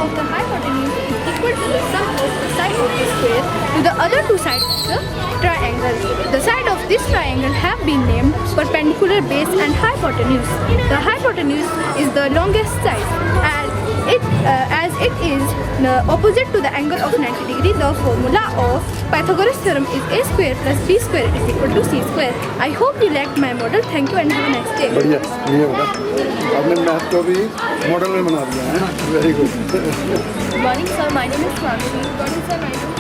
of the hypotenuse is equal to the sum of the side of the square to the other two sides of the triangle. The side of this triangle have been named perpendicular base and hypotenuse. The hypotenuse is the longest side, and as it is opposite to the angle of 90 degree, the formula of Pythagoras theorem is a square plus b square is equal to c square. I hope you liked my model. Thank you and have a nice day. बढ़िया ये होगा आपने math को भी model में बना दिया है very good Good morning, sir. My name is Swami. Good morning, sir. My name is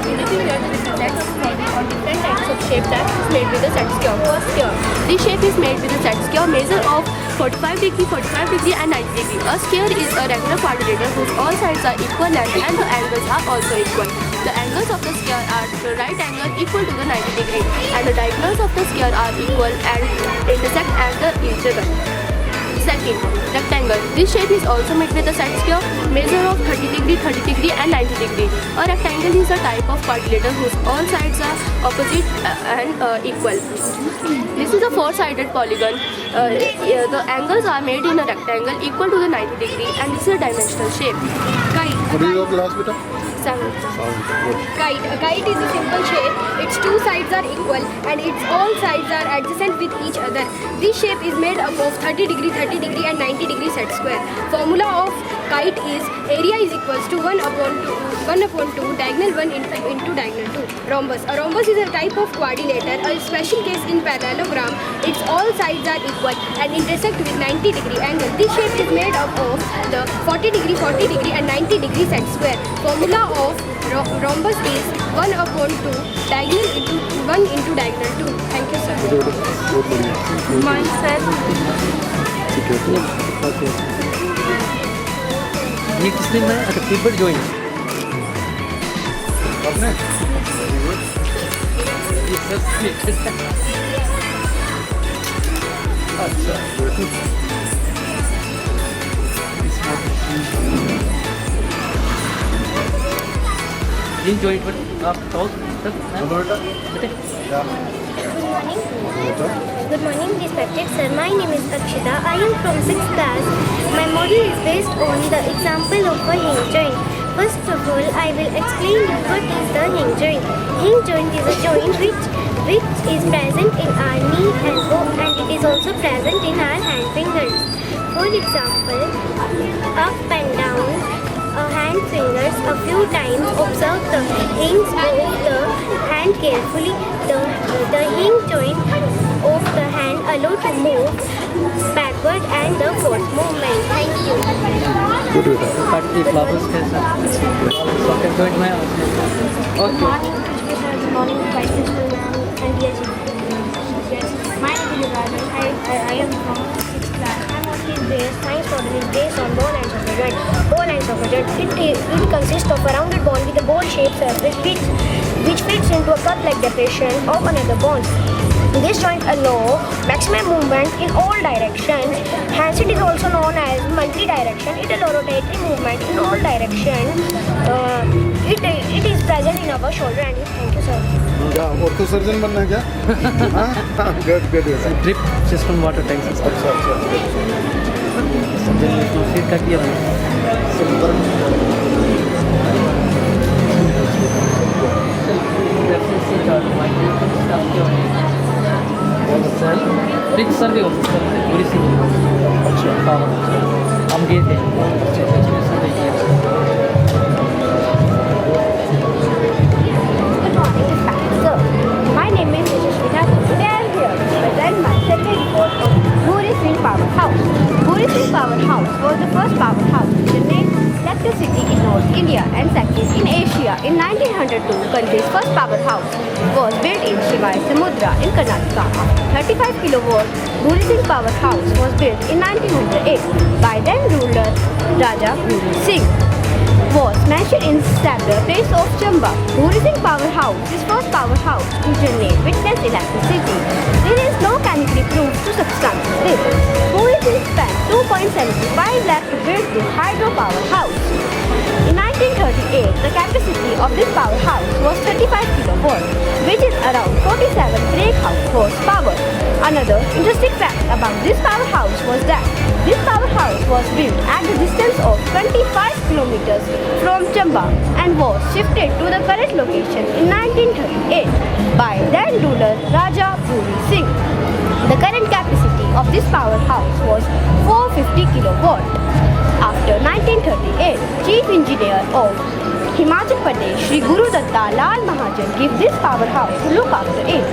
Anything here to represent on different types of shape that is made with a set skewer. First skewer. This shape is made with a set skewer measure of 45 degree, 45 degree and 90 degree. A skewer is a regular quadrilateral whose all sides are equal length and the angles are also equal. The angles of the skewer are the right angle equal to the 90 degree and the diagonals of the skewer are equal and intersect at each other. Second, rectangle. This shape is also made with a set skewer measure of 30 degree and 90 degree. A rectangle is a type of quadrilateral whose all sides are opposite and equal. This is a four-sided polygon. The angles are made in a rectangle equal to the 90 degree and this is a dimensional shape. Kite. What is your class beta? Sound. Good. Kite. A kite is a simple shape. Its two sides are equal and its all sides are adjacent with each other. This shape is made up of 30 degree and 90 degree set square. Formula of kite is area is equals to 1 upon 2 diagonal 1 into diagonal 2. Rhombus. A rhombus is a type of quadrilateral, a special case in parallelogram. Its all sides are equal and intersect with 90 degree angle. This shape is made up of the 40 degree and 90 degree set square. Formula of rhombus is 1 upon 2 diagonal into 1 into diagonal 2. Thank you, sir. बहुत बढ़िया Good morning, sir. ठीक है ये किसने बनाया? अच्छा triple joint आपने अच्छा इन जॉइंट पर आप टॉस तक बेटे Good morning, respected sir. My name is Akshita. I am from 6th class. My model is based on the example of a hinge joint. First of all, I will explain you what is the hinge joint. Hinge joint is a joint which is present in our knee, elbow, and it is also present in our hand fingers. For example, up and down hand fingers a few times. Observe the hinge of the hand carefully. The hinge joint of the hand allow to move backward and the forward movement. Thank you. Good बेटा cut दी flowers के साथ socket joint में Good morning, teacher sir. Good morning, vice principal ma'am and dear students. My name is Rajan. I am from 6th class. My model is based. Science model is based on ball lines of a joint. Ball lines of a joint. It consists of a rounded ball with a ball-shaped surface which fits into a cup-like depression of another ball. This joint allows maximum movement in all directions. Hence, it is also known as multi-direction. It allows rotatory movement in all directions. It is present in our shoulder and hip. Thank you, sir. क्या ortho surgeon बनना है क्या हाँ good good बेटा drip system water tank system अच्छा अच्छा तो फिर का किया फ्रिज सर भी पूरी सी अच्छा हम गए थे सर देखिए Good morning, respected sir. My name is Shweta. Today I am here to present my second report of Bhuri Singh Powerhouse. Bhuri Singh Powerhouse was the first powerhouse to generate electricity in North India and second in Asia. In 1902, country's first powerhouse was built in Shivai Samudra in Karnataka. 35 kilowatt Bhuri Singh Powerhouse was built in 1908 by then ruler Raja Bhuri Singh. Was mentioned in several places of Chamba. Bhuri Singh Powerhouse is first powerhouse to generate witness electricity. There is no chemically proof to substantiate this. Bhuri Singh spent 2.75 lakh to build this hydro powerhouse. In 1938, the capacity of this powerhouse was 35 kilowatt, which is around 47 breakhouse horsepower. Another interesting fact about this powerhouse was that this powerhouse was built at a distance of 25 kilometers from Chamba and was shifted to the current location in 1938 by then ruler Raja Bhuri Singh. The current capacity of this powerhouse was 450 kilowatt. After 1938, Chief Engineer of Himachal Pradesh, Shri Guru Datta Lal Mahajan, gave this powerhouse to look after it.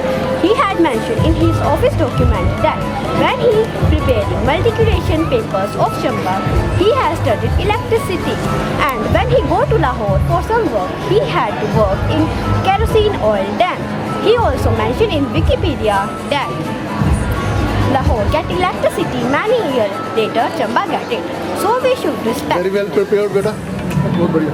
He had mentioned in his office document that when he preparing multiplication papers of Chamba, he has studied electricity, and when he go to Lahore for some work, he had to work in kerosene oil dam. He also mentioned in Wikipedia that Lahore get electricity many years later, Chamba get it. So we should respect. Very well prepared बेटा, बहुत बढ़िया.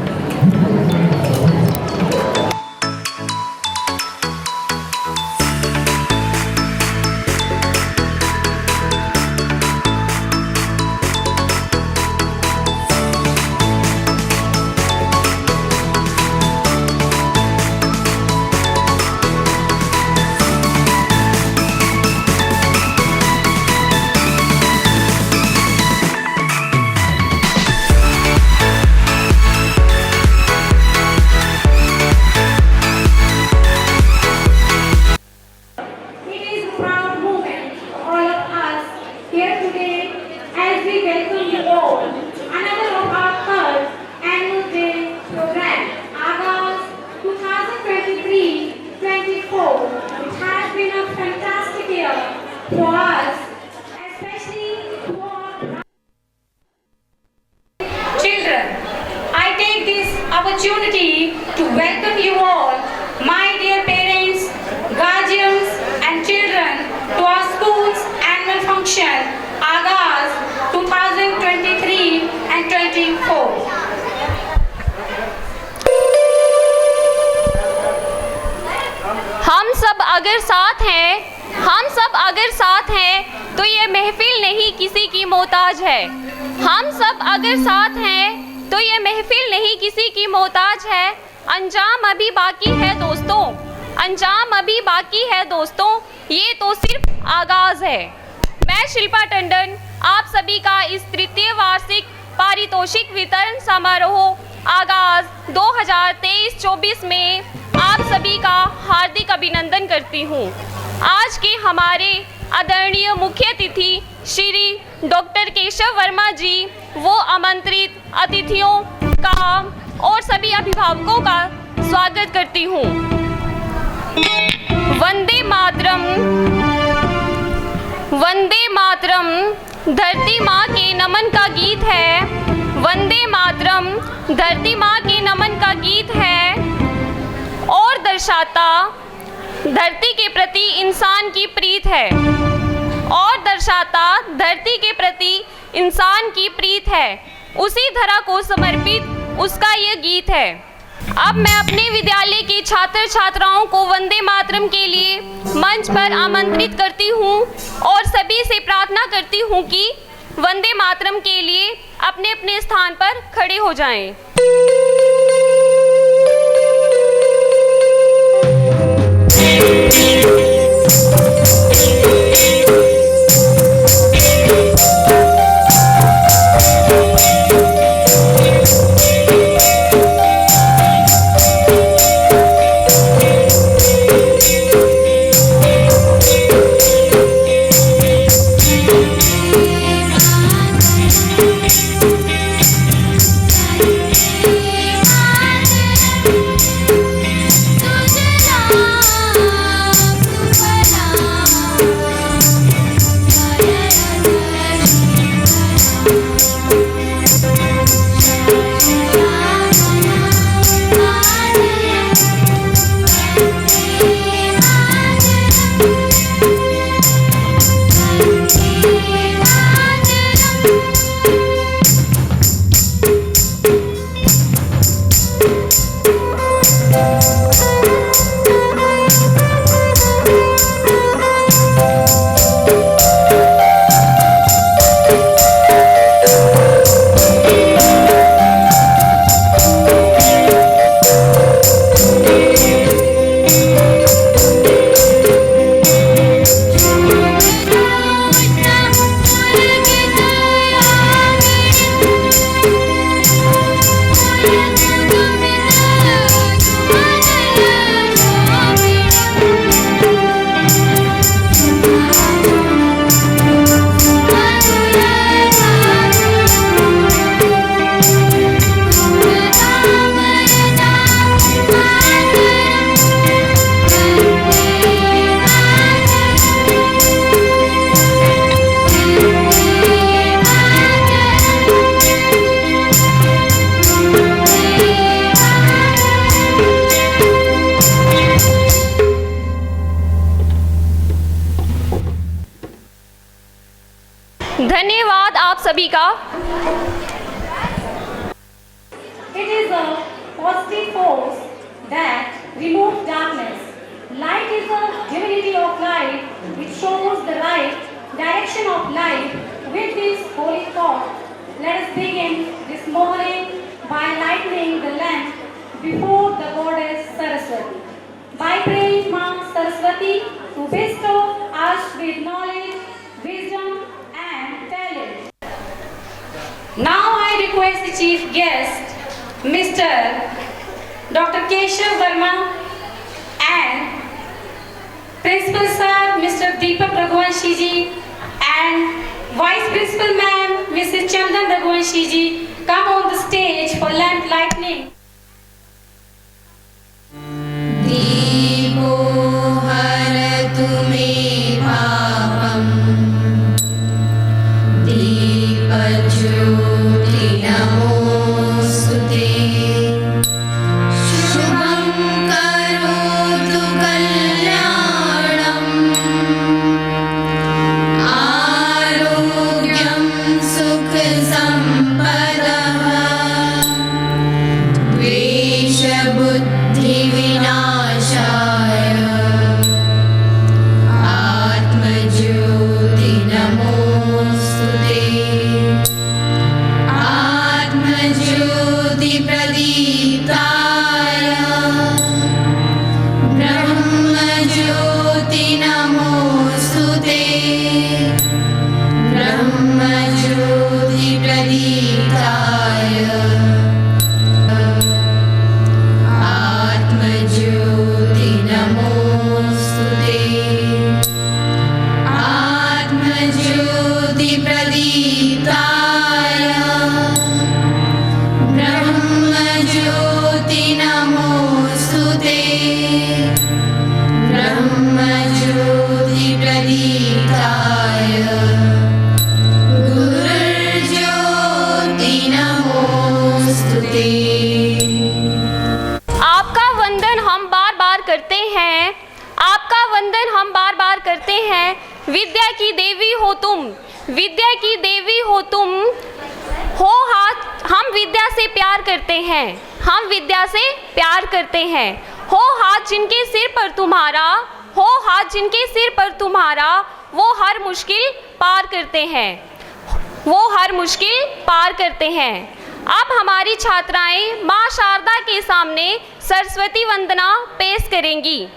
It is a proud moment for all of us here today as we welcome you all. Another of our third annual day program, August 2023-24, which has been a fantastic year for us, especially for children. I take this opportunity to welcome you all, my dear parents, guardians and children, to our school's annual function, August 2023 and 24. हम सब अगर साथ हैं तो ये महफिल नहीं किसी की मोहताज है. हम सब अगर साथ हैं तो ये महफिल नहीं किसी की मोहताज है. अंजाम अभी बाकी है दोस्तों, अंजाम अभी बाकी है दोस्तों, ये तो सिर्फ आगाज है. मैं शिल्पा टंडन आप सभी का इस तृतीय वार्षिक पारितोषिक वितरण समारोह आगाज 2023-24 में आप सभी का हार्दिक अभिनंदन करती हूँ. आज के हमारे आदरणीय मुख्य अतिथि श्री डॉक्टर केशव वर्मा जी, वो आमंत्रित अतिथियों का और सभी अभिभावकों का स्वागत करती हूँ. वंदे मातरम, वंदे मातरम धरती माँ के नमन का गीत है. वंदे मातरम धरती माँ के नमन का गीत है और दर्शाता धरती के प्रति इंसान की प्रीत है, और दर्शाता धरती के प्रति इंसान की प्रीत है. उसी धरा को समर्पित उसका यह गीत है. अब मैं अपने विद्यालय के छात्र छात्राओं को वंदे मातरम के लिए मंच पर आमंत्रित करती हूँ और सभी से प्रार्थना करती हूँ कि वंदे मातरम के लिए अपने अपने स्थान पर खड़े हो जाएं. धन्यवाद आप सभी का। It is a positive force that removes darkness. Light is the divinity of life, which shows the right direction of life with this holy thought. Let us begin this morning by lighting the lamp before the goddess Saraswati. By praying Mom Saraswati to bestow us with knowledge, wisdom and talent. Now I request the chief guest, Mr. Dr. Keshav Verma and Principal Sir Mr. Deepak Raghuvanshi ji and Vice Principal Ma'am Mrs. Chandan Raghuvanshi ji come on the stage for lamp lighting. दीपो हरतु मे पापम् दीपज्योति नमोऽस्तुते शुभं करोतु कल्याणम् आरोग्यं सुखसम्पदः द्वेषबुद्धिविनाशाय आत्मज्योति नमोऽस्तुते आत्मज्योति प्रदीप्ताय ब्रह्मज्योति नमोऽस्तुते ब्रह्मज्योति प्रदीप्ताय आत्मज्योति नमोऽस्तुते आत्मज्योति प्रदीप्ताय ब्रह्मज्योति नमोऽस्तुते ब्रह्मज्योति प्रदीप्ताय गुरुर्ज्योति नमोऽस्तुते। आपका वंदन हम बार बार करते हैं, आपका वंदन हम बार बार करते हैं। विद्या की देवी हो तुम, विद्या की देवी हो तुम, हो हाथ हम विद्या से प्यार करते हैं, हम विद्या से प्यार करते हैं। हो हाथ जिनके सिर पर तुम्हारा, हो हाथ जिनके सिर पर तुम्हारा, वो हर मुश्किल पार करते हैं, वो हर मुश्किल पार करते हैं। अब हमारी छात्राएं माँ शारदा के सामने सरस्वती वंदना पेश करेंगी।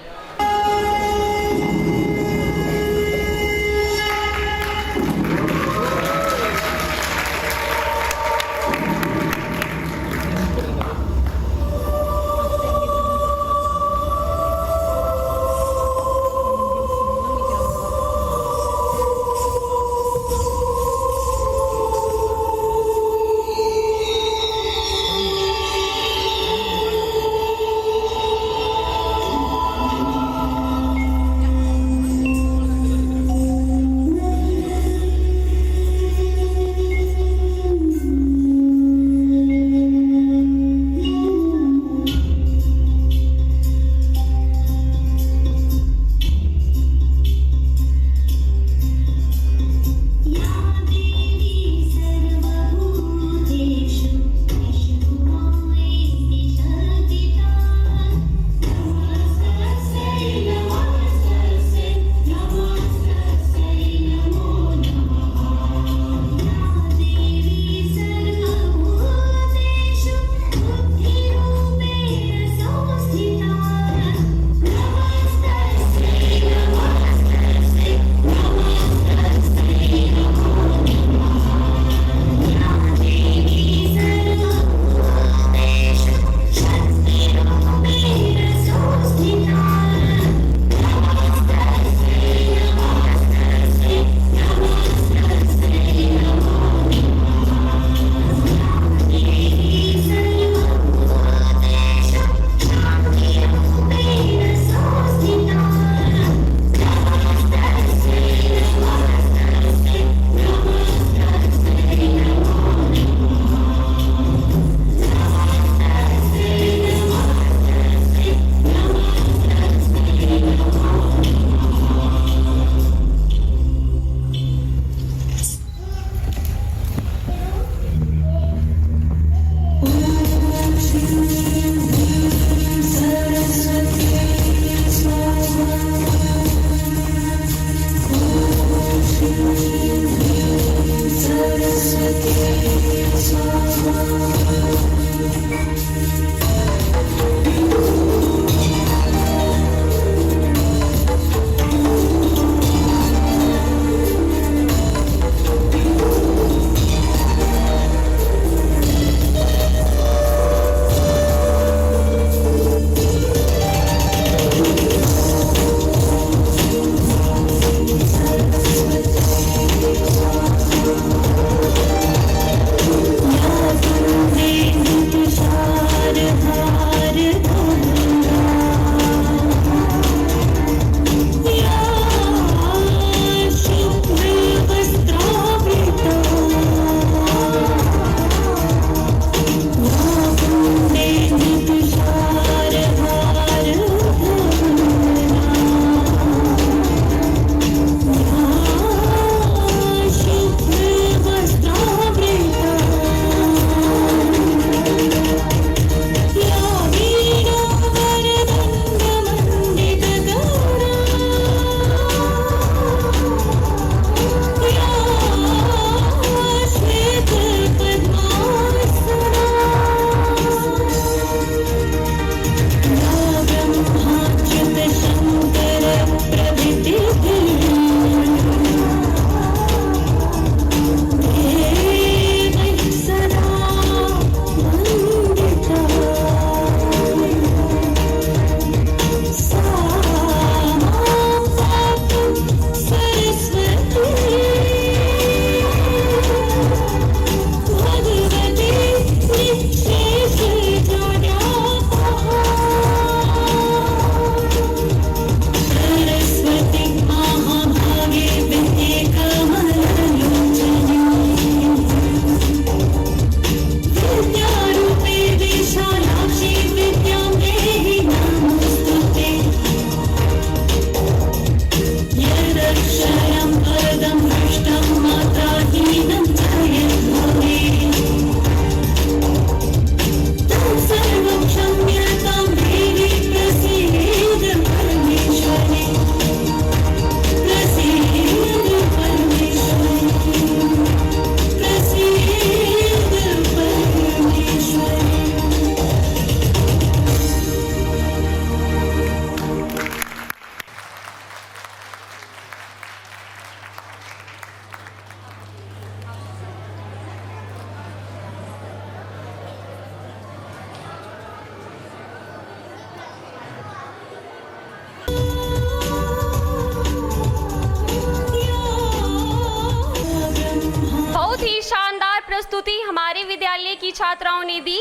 प्रस्तुति हमारे विद्यालय की छात्राओं ने दी।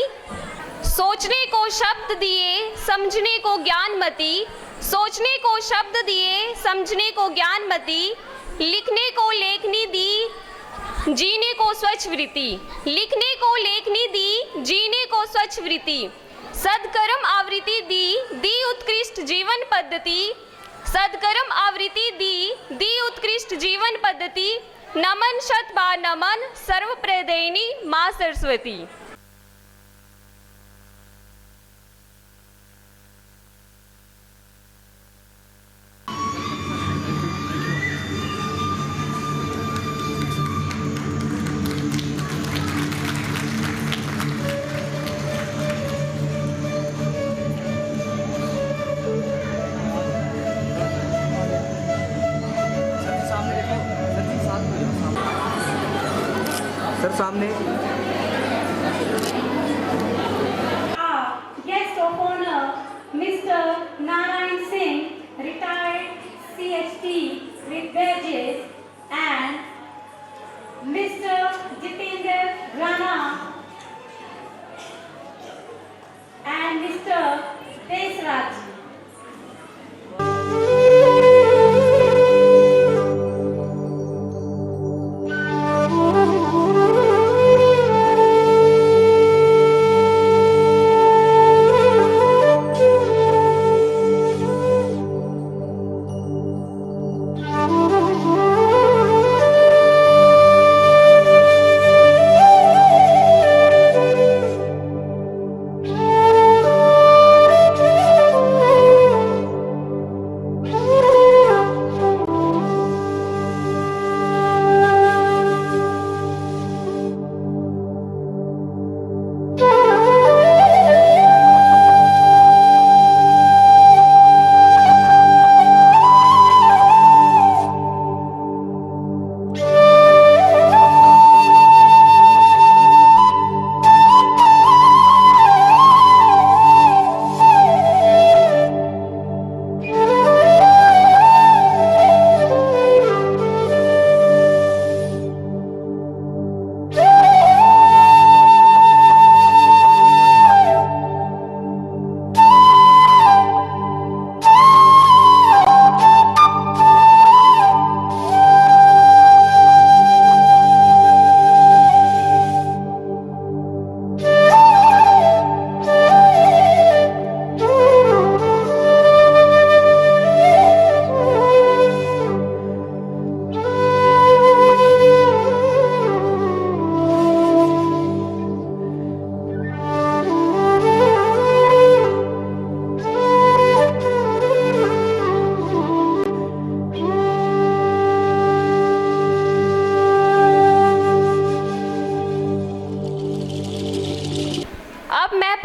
सोचने को शब्द दिए, समझने को ज्ञानमती। सोचने को शब्द दिए, समझने को ज्ञानमती। लिखने को लेखनी दी, जीने को स्वच्छ वृत्ति। लिखने को लेखनी दी, जीने को स्वच्छ वृत्ति। सदकर्म आवृत्ति दी उत्कृष्ट जीवन पद्धति। सदकर्म आवृत्ति दी उत्कृष्ट जीवन पद्धति। नमन शत बार नमन सर्व प्रदायिनी माँ सरस्वती। सर सामने Guest of honor, Mr. Narayan Singh, retired CHT with badges, and Mr. Jitendra Rana and Mr. Desraj.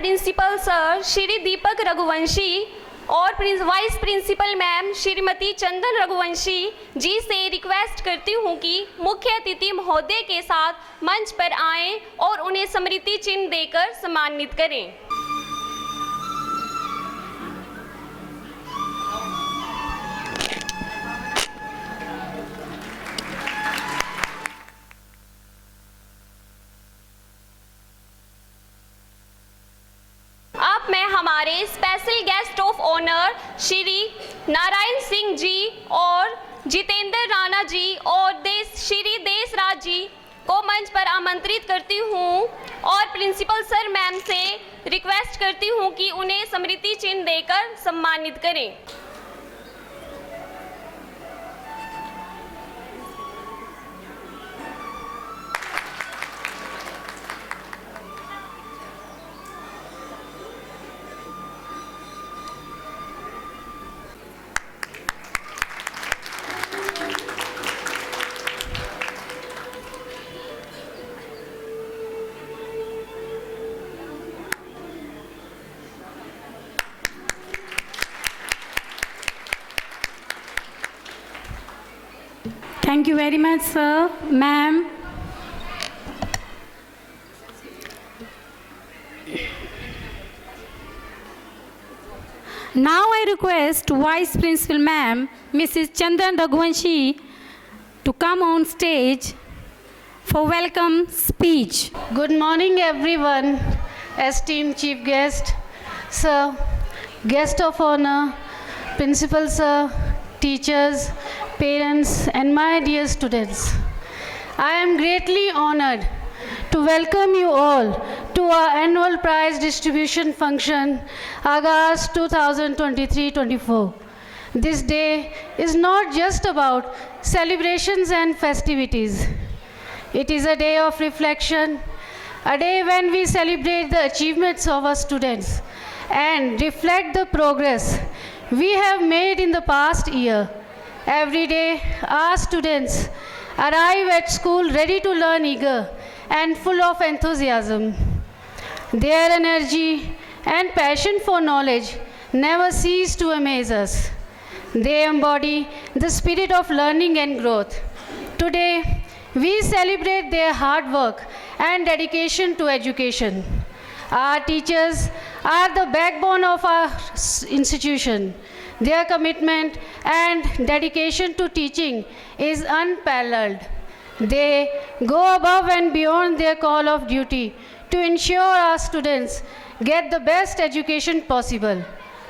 Principal sir Shri Deepak Raghuvanshi और vice principal ma'am Shrimati Chandan Raghuvanshi ji से रिक्वेस्ट करती हूँ कि मुख्य अतिथि महोदय के साथ मंच पर आएं और उन्हें स्मृति चिन्ह देकर सम्मानित करें। अब मैं हमारे special guest of honour Shri Narayan Singh ji और जितेंद्र राणा जी और श्री देशराज जी को मंच पर आमंत्रित करती हूँ और प्रिंसिपल सर मैम से रिक्वेस्ट करती हूँ कि उन्हें स्मृति चिन्ह देकर सम्मानित करें। Thank you very much, sir, ma'am. Now I request Vice Principal Ma'am, Mrs. Chandan Raghuvanshi, to come on stage for welcome speech. Good morning, everyone. Esteemed Chief Guest, Sir, Guest of Honor, Principal Sir, teachers, parents, and my dear students. I am greatly honored to welcome you all to our annual prize distribution function, August 2023-24. This day is not just about celebrations and festivities. It is a day of reflection, a day when we celebrate the achievements of our students and reflect the progress we have made in the past year. Every day, our students arrive at school ready to learn, eager and full of enthusiasm. Their energy and passion for knowledge never cease to amaze us. They embody the spirit of learning and growth. Today, we celebrate their hard work and dedication to education. Our teachers are the backbone of our institution. Their commitment and dedication to teaching is unparalleled. They go above and beyond their call of duty to ensure our students get the best education possible.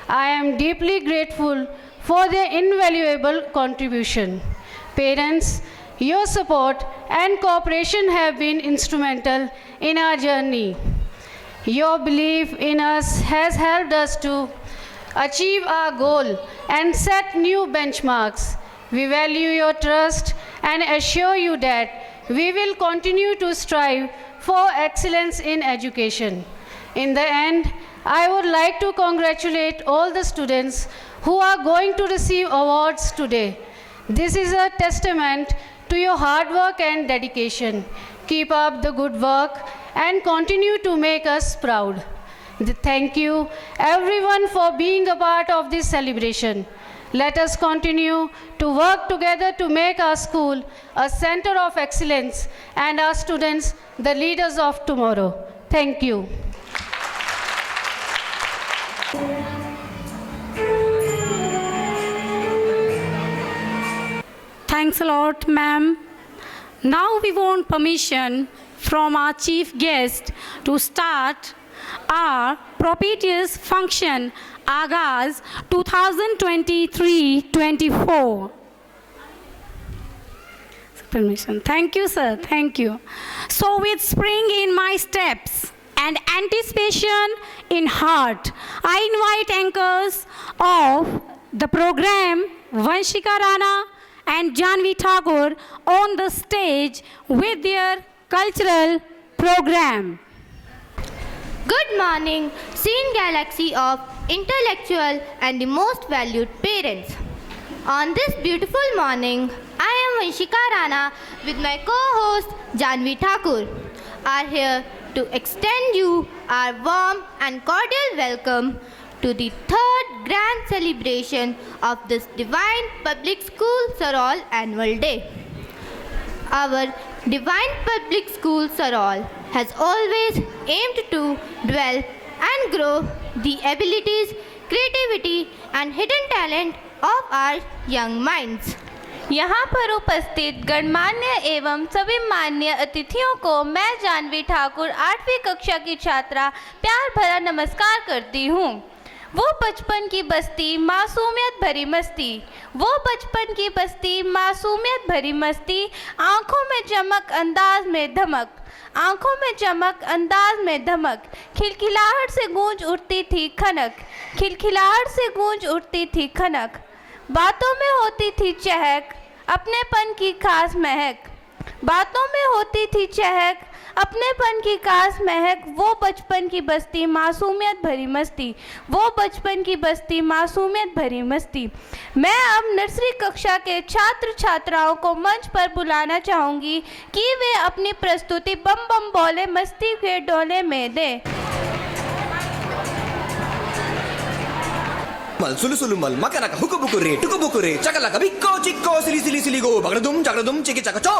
I am deeply grateful for their invaluable contribution. Parents, your support and cooperation have been instrumental in our journey. Your belief in us has helped us to achieve our goal and set new benchmarks. We value your trust and assure you that we will continue to strive for excellence in education. In the end, I would like to congratulate all the students who are going to receive awards today. This is a testament to your hard work and dedication. Keep up the good work and continue to make us proud. Thank you everyone for being a part of this celebration. Let us continue to work together to make our school a center of excellence and our students the leaders of tomorrow. Thank you. Thanks a lot, ma'am. Now we want permission from our chief guest to start our propitious function, August 2023-24. Permission. Thank you, sir. Thank you. So with spring in my steps and anticipation in heart, I invite anchors of the program, Vanshika Rana and Janvi Thakur, on the stage with their cultural program. Good morning, seen galaxy of intellectual and the most valued parents. On this beautiful morning, I am Vanshika Rana with my co-host Janvi Thakur are here to extend you our warm and cordial welcome to the third grand celebration of this Divine Public School Sarol Annual Day. Our Divine Public School Sarol has always aimed to develop and grow the abilities, creativity and hidden talent of our young minds. यहाँ पर उपस्थित गणमान्य एवं सभी मान्य अतिथियों को मैं जानवी ठाकुर 8वीं कक्षा की छात्रा प्यार भरा नमस्कार करती हूँ। वो बचपन की बस्ती मासूमियत भरी मस्ती, वो बचपन की बस्ती मासूमियत भरी मस्ती, आँखों में चमक अंदाज में धमक, आँखों में चमक अंदाज में धमक, खिलखिलाहट से गूंज उठती थी खनक, खिलखिलाहट से गूंज उठती थी खनक, बातों में होती थी चहक अपनेपन की खास महक, बातों में होती थी चहक अपनेपन की खास महक, वो बचपन की बस्ती मासूमियत भरी मस्ती, वो बचपन की बस्ती मासूमियत भरी मस्ती। मैं अब नर्सरी कक्षा के छात्र छात्राओं को मंच पर बुलाना चाहूँगी कि वे अपनी प्रस्तुति बम बम बोले मस्ती के डोले में दें। मल सुलु सुलु मल मका नका हुकु बुकु रे टुकु बुकु रे चकला कभी को चिक्को सिली सिली सिली गो बगड़दुम चिकी चका चो।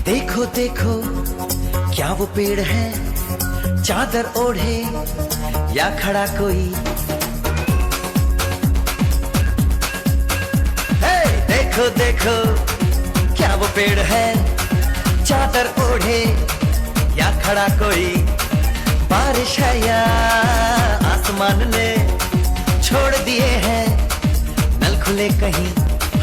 देखो देखो क्या वो पेड़ है, चादर ओढ़े या खड़ा कोई। हे देखो देखो क्या वो पेड़ है, चादर ओढ़े या खड़ा कोई। बारिश है या आसमान ने छोड़ दिए हैं नल खुले कहीं।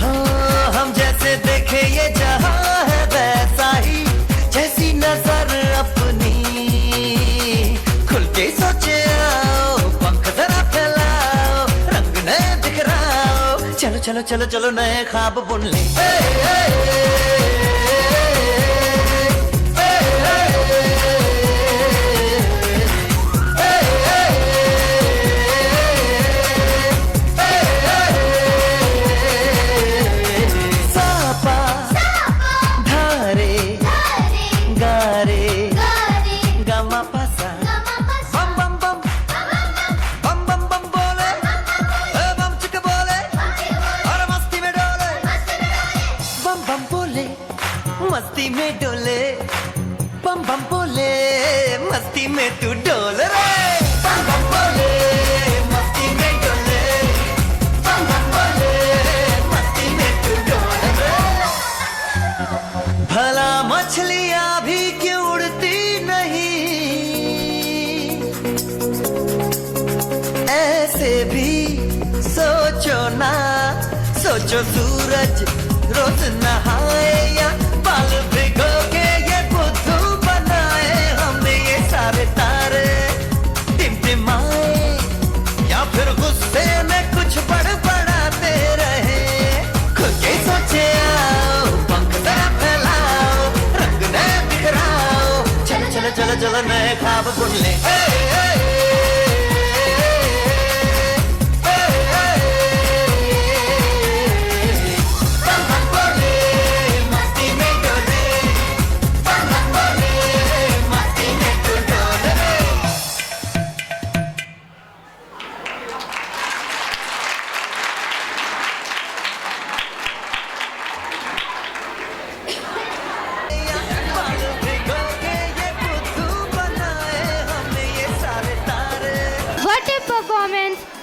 हाँ हम जैसे देखे ये जहां है वैसा ही, जैसी नजर अपनी खुल के सोचे आओ, पंख जरा फैलाओ, रंग नए बिखराओ, चलो चलो चलो चलो नए ख्वाब बुन ले। मस्ती में डोले बम बम बोले, मस्ती में तू डोल रे। बम बम बोले मस्ती में डोले, बम बम बोले मस्ती में तू डोल रे। भला मछलियां भी क्यों उड़ती नहीं, ऐसे भी सोचो ना, सोचो सूरज रोज नहाए या बाल भिगो के ये बुद्धू बनाए। हमने ये सारे तारे टिमटिमाए या फिर गुस्से में कुछ बड़बड़ाते रहे। खुद के सोचे आओ, पंख जरा फैलाओ, रंग नए बिखराओ, चलो चलो चलो चलो नए ख्वाब बुन ले।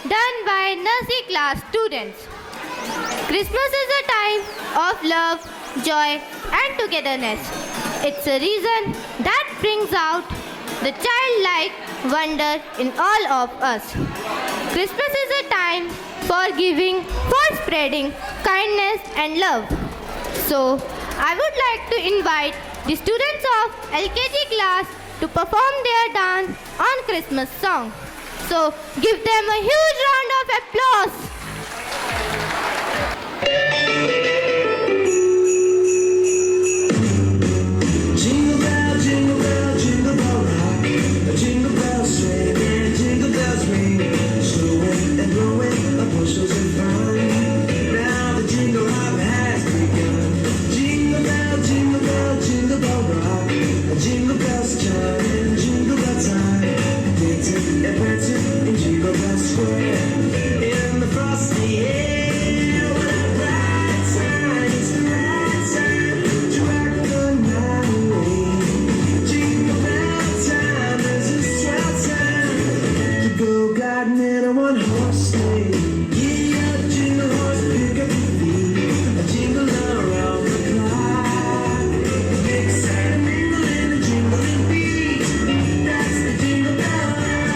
Done by nursery class students. Christmas is a time of love, joy and togetherness. It's a reason that brings out the childlike wonder in all of us. Christmas is a time for giving, for spreading kindness and love. So, I would like to invite the students of LKG class to perform their dance on Christmas song. So give them a huge round of applause. Jingle bell, jingle bell, jingle bell rock. Jingle bells swing and jingle bells ring. Snowing and blowing up bushels of fun. Now the jingle hop has begun. Jingle bell, jingle bell, jingle bell rock. Jingle bells chime in jingle bell time. Dancing and prancing in Jingle Bell Square. In the frosty air, what a bright time! It's the right time to rock the night away. Jingle bell time is a swell time to go gliding in a one-horse sleigh. Yeah, jingle horse, pick up your feet, a jingle around the clock. Mix and mingle in a jingling beat. That's the jingle bell ride.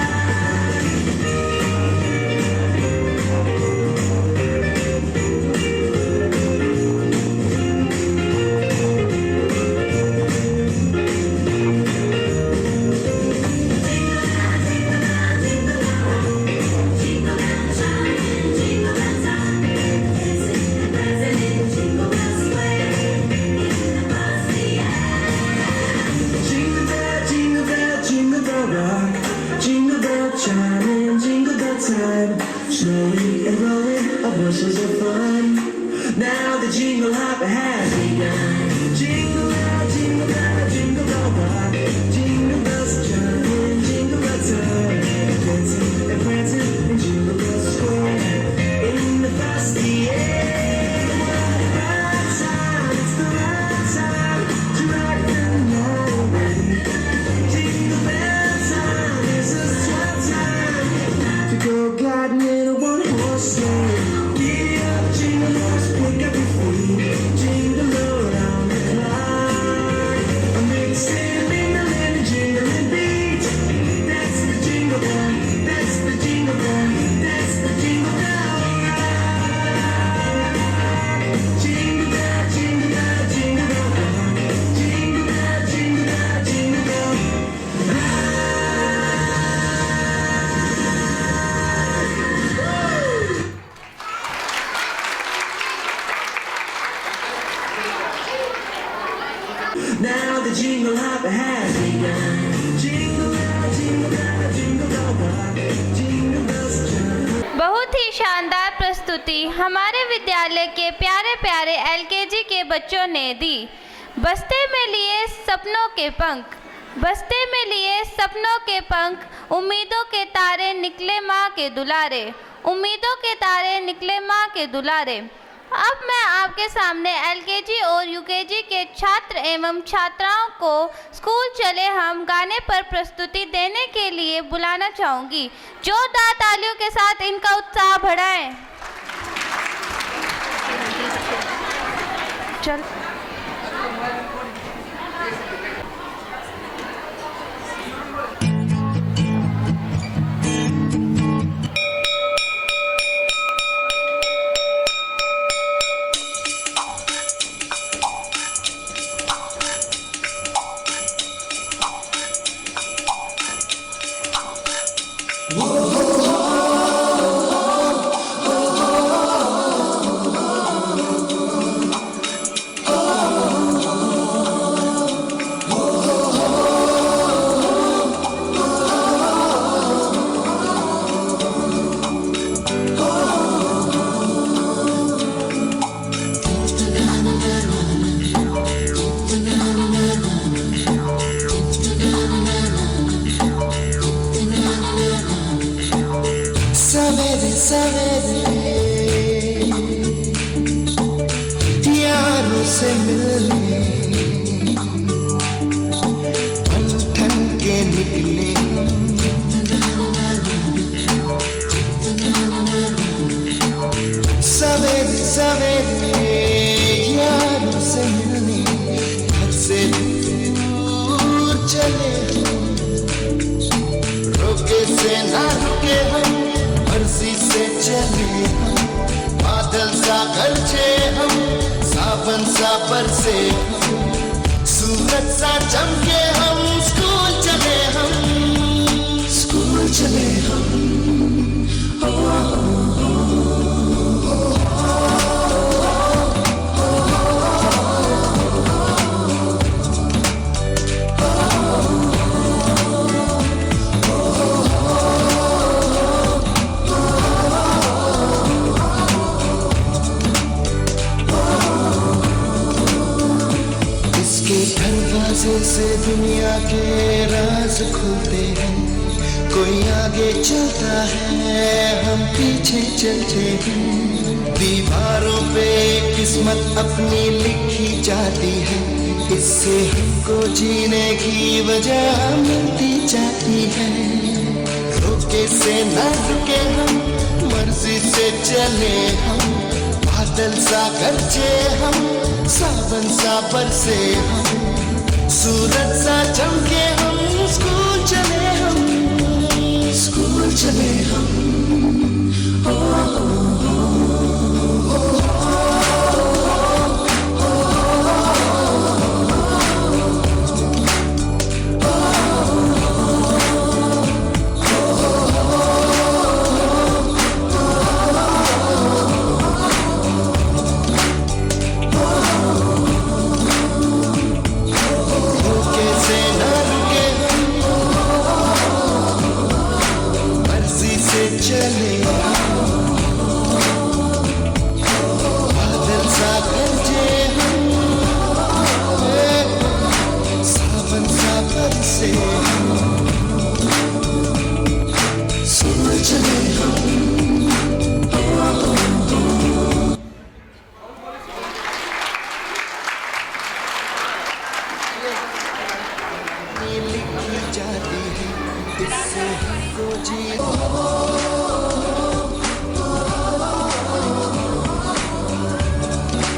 Jingle bell, jingle bell, jingle bell rock. Jingle bell chime in jingle bell time. Snowing and blowing up bushels of fun. Now the jingle hop has begun. Jingle bell, jingle bell, jingle bell rock. Jingle bells chime in jingle bell time. Dancing and prancing in Jingle Bell Square. In the frosty air, what a bright time! It's the right time to rock the night away. Jingle bell time is a swell time to go gliding in a one-horse sleigh. Giddy up, jingle horse, pick up your feet. Jingle around the clock. A mixing, mingling, a jingling beat. That's the jingle bell, that's the jingle bell, that's the jingle bell ride. Jingle bell, jingle bell, jingle bell rock. Jingle bell, jingle bell, jingle bell Now the jingle hop has begun. Jingle bell, jingle bell, jingle bell rock. Jingle bells chime. बहुत ही शानदार प्रस्तुति हमारे विद्यालय के प्यारे प्यारे LKG के बच्चों ने दी। बस्ते में लिए सपनों के पंख, बस्ते में लिए सपनों के पंख, उम्मीदों के तारे निकले माँ के दुलारे, उम्मीदों के तारे निकले माँ के दुलारे। अब मैं आपके सामने एलकेजी और यूकेजी के छात्र एवं छात्राओं को स्कूल चले हम गाने पर प्रस्तुति देने के लिए बुलाना चाहूँगी। जोरदार तालियों के साथ इनका उत्साह बढ़ाएं। चल सवेरे सवेरे यारों से मिलने ठन ठन के निकले। सवेरे सवेरे यारों से मिलने घर से दूर चले, रोके से ना रुके हम, मर्जी से चले हम, बादल सा गरजे हम, सावन सा बरसे हम, सूरज सा चमके हम, स्कूल चले से दुनिया के राज खुलते हैं, कोई आगे चलता है हम पीछे चलते हैं। दीवारों पे किस्मत अपनी लिखी जाती है, इससे हमको जीने की वजह मिलती जाती है। रोके से न रुके हम, मर्जी से चले हम, बादल सा गरजे हम, सावन सा बरसे हम, सूरज सा चमके हम, स्कूल चले हम, स्कूल चले हम। चले बादल सा गरजे हम, सावन सा बरसे हम, स्कूल चले हम। लिखी जाती है, इससे हमको जी